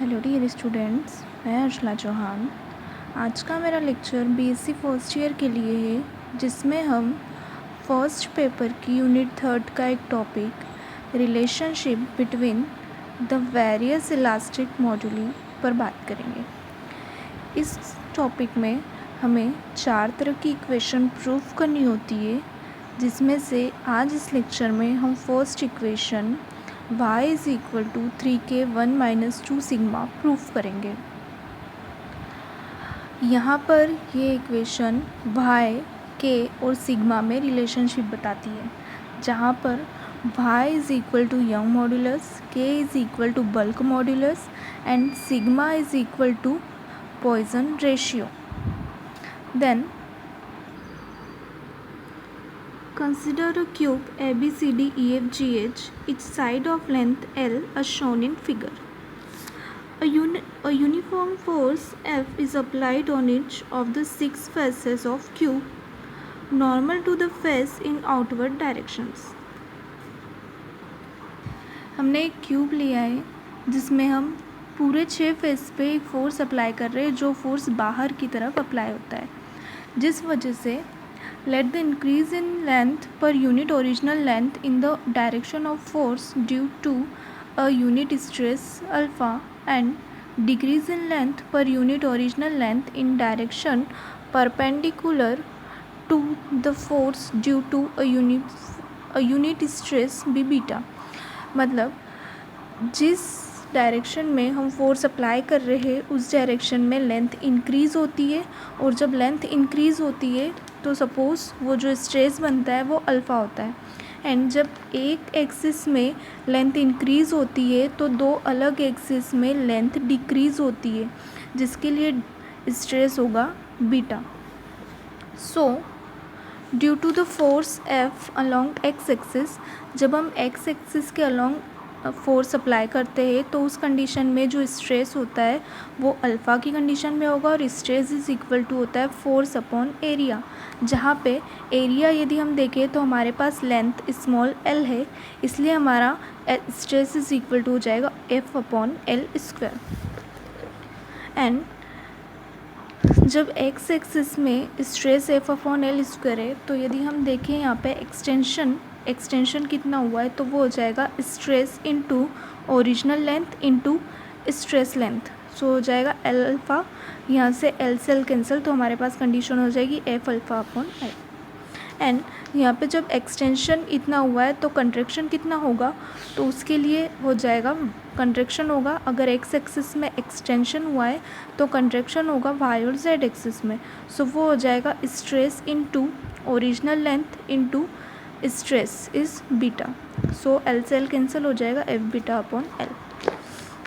Hello dear students, मैं अर्चला चौहान। आज का मेरा लेक्चर बीएससी फर्स्ट ईयर के लिए है, जिसमें हम फर्स्ट पेपर की यूनिट 3 का एक topic relationship between the various elastic moduli पर बात करेंगे। इस टॉपिक में हमें 4 तरह की इक्वेशन प्रूफ करनी होती है, जिसमें से आज इस लेक्चर में हम first equation y is equal to 3k1 - 2 sigma proof करेंगे। यहाँ पर ये इक्वेशन y, k और सिग्मा में रिलेशनशिप बताती है, जहाँ पर y is equal to Young modulus, k is equal to bulk modulus and sigma is equal to Poisson ratio. Then consider a cube ABCDEFGH, each side of length L as shown in figure. A uniform force F is applied on each of the 6 faces of cube, normal to the face in outward directions. हमने एक cube लिया है जिसमें हम पूरे 6 face पे एक force apply कर रहे हैं, जो फोर्स बाहर की तरफ अप्लाई होता है, जिस वजह से let the increase in length per unit original length in the direction of force due to a unit stress alpha and decrease in length per unit original length in direction perpendicular to the force due to a unit stress be beta। मतलब जिस direction में हम force apply कर रहे हैं उस direction में length increase होती है, और जब लेंथ इंक्रीज़ होती है तो सपोज़ वो जो स्ट्रेस बनता है वो अल्फ़ा होता है, एंड जब एक एक्सिस में लेंथ इंक्रीज़ होती है तो दो अलग एक्सिस में लेंथ डिक्रीज़ होती है, जिसके लिए स्ट्रेस होगा beta. So due to the force F along X axis, जब हम एक्स एक्सिस के अलॉन्ग फोर्स अप्लाई करते हैं तो उस कंडीशन में जो स्ट्रेस होता है वो अल्फ़ा की कंडीशन में होगा, और स्ट्रेस इज़ इक्वल टू होता है फोर्स अपॉन एरिया, जहाँ पे एरिया यदि हम देखें तो हमारे पास लेंथ स्मॉल एल है, इसलिए हमारा स्ट्रेस इज़ इक्वल टू हो जाएगा F upon L square. And जब एक्स एक्सिस में stress F upon L square है, तो यदि हम देखें यहाँ पे एक्सटेंशन कितना हुआ है, तो वो हो जाएगा stress into original length into stress length. So हो जाएगा एल अल्फ़ा, यहाँ से एल से एल कैंसिल, तो हमारे पास कंडीशन हो जाएगी F alpha upon L. And यहाँ पे जब एक्सटेंशन इतना हुआ है तो कंट्रैक्शन कितना होगा, तो उसके लिए हो जाएगा कंट्रैक्शन होगा, अगर एक्स एक्सिस में एक्सटेंशन हुआ है तो कंट्रैक्शन होगा वाई और जेड एक्सिस में। सो वो हो जाएगा stress into original length into stress is beta. So L से एल कैंसिल हो जाएगा एफ बीटा अपॉन एल।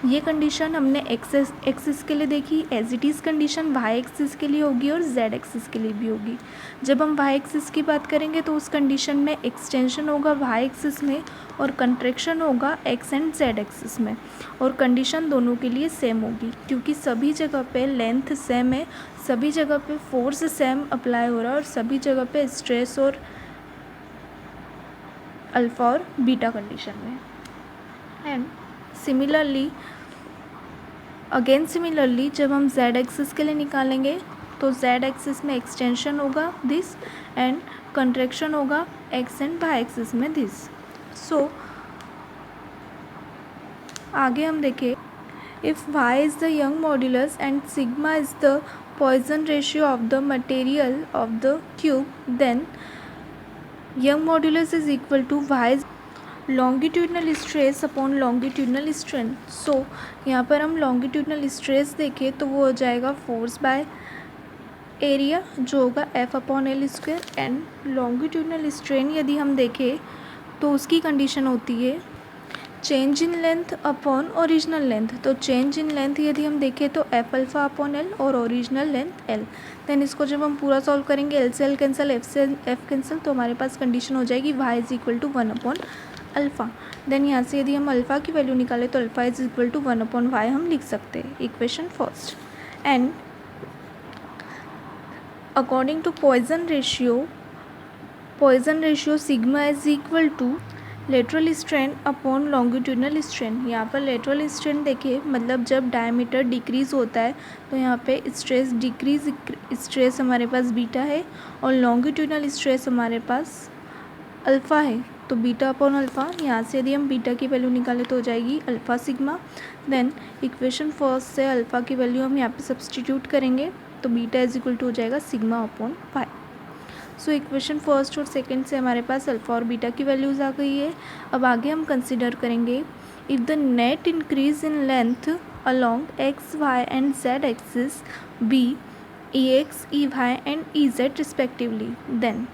ये कंडीशन हमने एक्सिस के लिए देखी, as it is condition Y axis के लिए होगी और जेड एक्सिस के लिए भी होगी। जब हम वाई एक्सिस की बात करेंगे तो उस कंडीशन में एक्सटेंशन होगा वाई एक्सिस में और कंट्रैक्शन होगा एक्स एंड जेड एक्सिस में, और कंडीशन दोनों के लिए सेम होगी, क्योंकि सभी जगह पे लेंथ सेम है, सभी जगह पे फोर्स सेम अप्लाई हो रहा है, और सभी जगह पे स्ट्रेस और अल्फ़ा और बीटा कंडीशन में। एंड सिमिलरली जब हम z एक्सिस के लिए निकालेंगे तो z एक्सिस में एक्सटेंशन होगा दिस एंड कंट्रैक्शन होगा x एंड y एक्सिस में दिस। सो आगे हम देखें, if y is the Young modulus and sigma is the Poisson ratio of the material of the cube, then Young modulus is equal to y longitudinal stress upon longitudinal strain. So यहाँ पर हम longitudinal stress देखें तो वो हो जाएगा force by area, जो होगा F upon L square, and longitudinal strain यदि हम देखें तो उसकी कंडीशन होती है change in length upon original length. तो चेंज इन लेंथ यदि हम देखें तो एफ अल्फ़ा अपॉन एल और ओरिजिनल लेंथ एल। देन इसको जब हम पूरा सॉल्व करेंगे, एल से एल कैंसिल, एफ से एफ कैंसिल, तो हमारे पास कंडीशन हो जाएगी Y is equal to 1 upon alpha. Then यहाँ से यदि हम अल्फ़ा की वैल्यू निकालें तो alpha is equal to 1 upon Y हम लिख सकते हैं, equation first. And according to Poisson ratio sigma is equal to lateral strain upon longitudinal strain. यहाँ पर लेटरल स्ट्रेन देखिए, मतलब जब डायमीटर डिक्रीज होता है तो यहाँ पे स्ट्रेस डिक्रीज स्ट्रेस हमारे पास बीटा है और लॉन्गिट्यूडनल स्ट्रेस हमारे पास अल्फ़ा है। तो बीटा अपॉन अल्फ़ा, यहाँ से यदि हम बीटा की वैल्यू निकालें तो हो जाएगी alpha sigma. Then equation first से अल्फ़ा की वैल्यू हम यहाँ पे सब्सटीट्यूट करेंगे तो बीटा इज इक्वल टू हो जाएगा sigma upon pi. So equation first और सेकंड से हमारे पास अल्फ़ा और बीटा की वैल्यूज़ आ गई है। अब आगे हम कंसिडर करेंगे if the net increase in length along X Y and Z axis be E X E Y and E Z respectively, then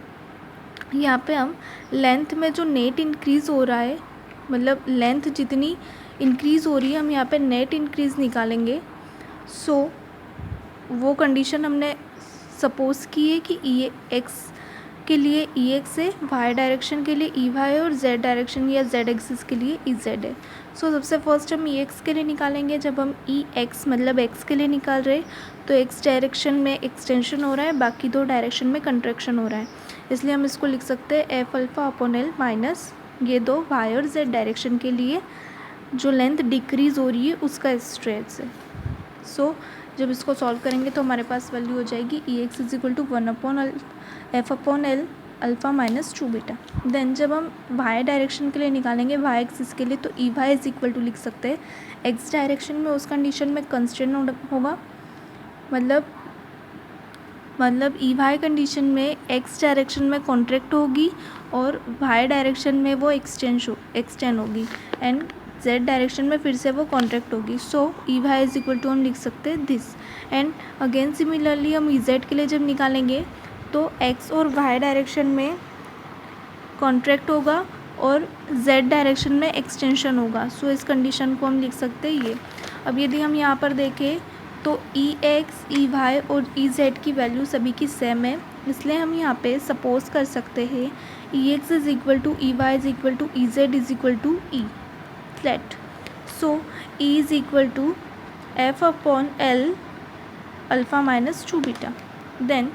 यहाँ पे हम लेंथ में जो नेट इंक्रीज़ हो रहा है, मतलब लेंथ जितनी इंक्रीज़ हो रही है हम यहाँ पे नेट इंक्रीज़ निकालेंगे। सो वो कंडीशन हमने सपोज़ की है कि ई एक्स के लिए ई एक्स है, वाई डायरेक्शन के लिए ई वाई है और जेड डायरेक्शन या जेड एक्सिस के लिए ई जेड है। सो सबसे फर्स्ट हम ई एक्स के लिए निकालेंगे। जब हम ई एक्स मतलब एक्स के लिए निकाल रहे तो एक्स डायरेक्शन में एक्सटेंशन हो रहा है, बाकी दो डायरेक्शन में कंट्रैक्शन हो रहा है, इसलिए हम इसको लिख सकते हैं F alpha upon L minus ये दो वाई और जेड डायरेक्शन के लिए जो लेंथ डिक्रीज़ हो रही है उसका स्ट्रेस है। सो जब इसको सॉल्व करेंगे तो हमारे पास वैल्यू हो जाएगी E X is equal to 1 upon F upon L alpha minus 2 beta. Then जब हम वाई डायरेक्शन के लिए निकालेंगे वाई एक्सिस के लिए तो E Y is equal to लिख सकते हैं एक्स डायरेक्शन में उस कंडीशन में कंस्टेंट होगा, मतलब ई वाई कंडीशन में एक्स डायरेक्शन में कॉन्ट्रैक्ट होगी और वाई डायरेक्शन में वो एक्सटेंड होगी एंड जेड डायरेक्शन में फिर से वो कॉन्ट्रैक्ट होगी। So E Y is equal to हम लिख सकते हैं दिस। एंड अगेन सिमिलरली हम ई जेड के लिए जब निकालेंगे तो एक्स और वाई डायरेक्शन में कॉन्ट्रैक्ट होगा और जेड डायरेक्शन में एक्सटेंशन होगा। सो इस कंडीशन को हम लिख सकते हैं ये। अब यदि हम यहाँ पर देखें तो ई एक्स ई वाई और ई जेड की वैल्यू सभी की सेम है, इसलिए हम यहाँ पे सपोज कर सकते हैं E X is equal to E Y is equal to E Z is equal to E flat. So E is equal to F upon L alpha minus 2 beta. Then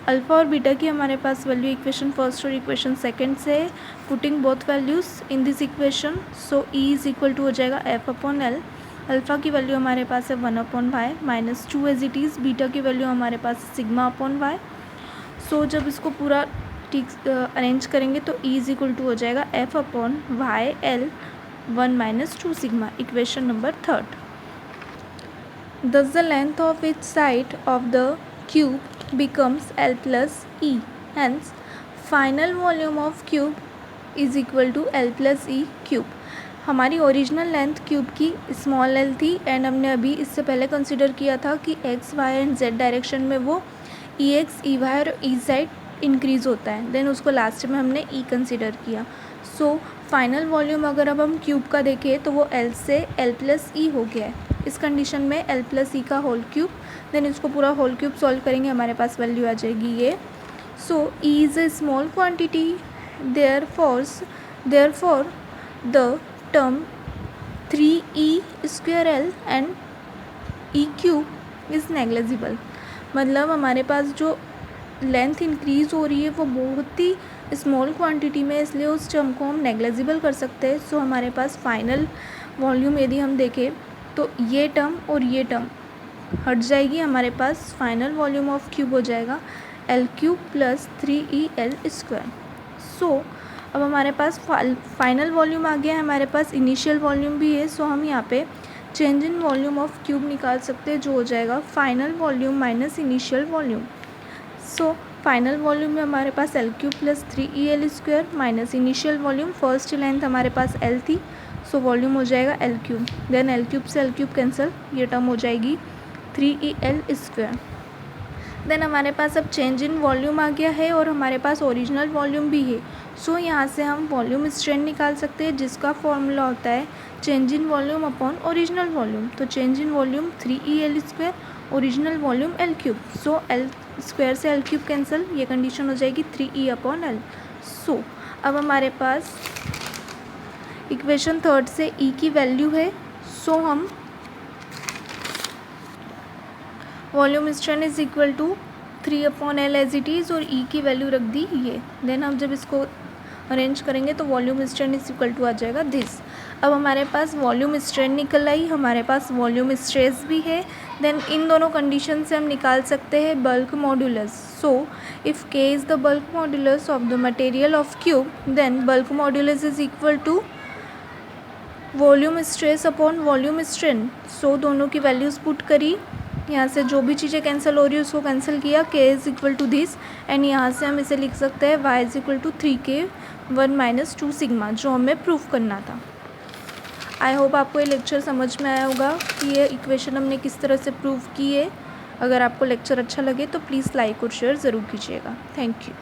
alpha और beta की हमारे पास value equation first और equation second से putting both values in this equation. So E is equal to हो जाएगा F upon L, alpha की value हमारे पास है 1 upon Y minus 2 as it is, beta की वैल्यू हमारे पास है सिग्मा अपॉन वाई। सो जब इसको पूरा ठीक अरेंज करेंगे तो ई इज इक्वल टू हो जाएगा F upon Y L 1 minus 2 sigma. Equation number third, thus the length of each side of the cube becomes L plus E, hence final volume of cube is equal to L plus E cube। हमारी original length cube की small L थी and हमने अभी इससे पहले consider किया था कि X Y and Z direction में वो ई एक्स ई वाई और ई जेड इंक्रीज़ होता है, देन उसको लास्ट में हमने ई कंसिडर किया। सो फाइनल वॉल्यूम अगर अब हम क्यूब का देखें तो वो एल से एल प्लस ई हो गया है। इस कंडीशन में एल प्लस ई का होल क्यूब, देन इसको पूरा होल क्यूब सॉल्व करेंगे हमारे पास वैल्यू आ जाएगी ये। So E is a small quantity, therefore the term 3e square L and E cube is negligible. मतलब हमारे पास जो लेंथ इंक्रीज़ हो रही है वो बहुत ही स्मॉल क्वांटिटी में, इसलिए उस टर्म को हम नेग्लिजिबल कर सकते हैं। सो हमारे पास फाइनल वॉल्यूम यदि हम देखें तो ये टर्म और ये टर्म हट जाएगी, हमारे पास फाइनल वॉल्यूम ऑफ क्यूब हो जाएगा L cube plus 3e_l square. So अब हमारे पास फाइनल वॉल्यूम आ गया है, हमारे पास इनिशियल वॉल्यूम भी है। सो हम यहाँ पे change in volume of cube निकाल सकते हैं जो हो जाएगा final volume minus initial volume. So final volume में हमारे पास L cube plus 3e_l square minus initial volume, first length हमारे पास एल थी सो वॉल्यूम हो जाएगा L cube, then L cube से एल क्यूब कैंसिल, ये टर्म हो जाएगी 3e_l स्क्वायर। देन हमारे पास अब चेंज इन वॉल्यूम आ गया है और हमारे पास ओरिजिनल वॉल्यूम भी है। सो यहाँ से हम वॉल्यूम स्ट्रेंथ निकाल सकते हैं जिसका फॉर्मूला होता है change in volume upon original volume. तो change in volume 3e_l square, original volume L cube, so L square से एल क्यूब कैंसिल, ये कंडीशन हो जाएगी 3e/l। सो अब हमारे पास इक्वेशन थर्ड से ई की वैल्यू है। सो हम volume strength is equal to 3/l as it is और ई की वैल्यू रख दी ये। देन हम जब इसको अरेंज करेंगे तो volume strain is equal to आ जाएगा दिस। अब हमारे पास वॉल्यूम स्ट्रेन निकल आई, हमारे पास वॉल्यूम स्ट्रेस भी है। देन इन दोनों कंडीशन से हम निकाल सकते हैं bulk modulus. So if K is the bulk modulus of the material of cube, then bulk modulus is equal to volume stress upon volume strain. So दोनों की वैल्यूज़ पुट करी, यहाँ से जो भी चीज़ें कैंसिल हो रही है उसको कैंसिल किया, K is equal to this, and यहाँ से हम इसे लिख सकते हैं y is equal to 3k1 - 2 sigma, जो हमें प्रूफ करना था। आई होप आपको ये लेक्चर समझ में आया होगा कि ये इक्वेशन हमने किस तरह से प्रूव की है। अगर आपको लेक्चर अच्छा लगे तो प्लीज़ लाइक और शेयर ज़रूर कीजिएगा। Thank you.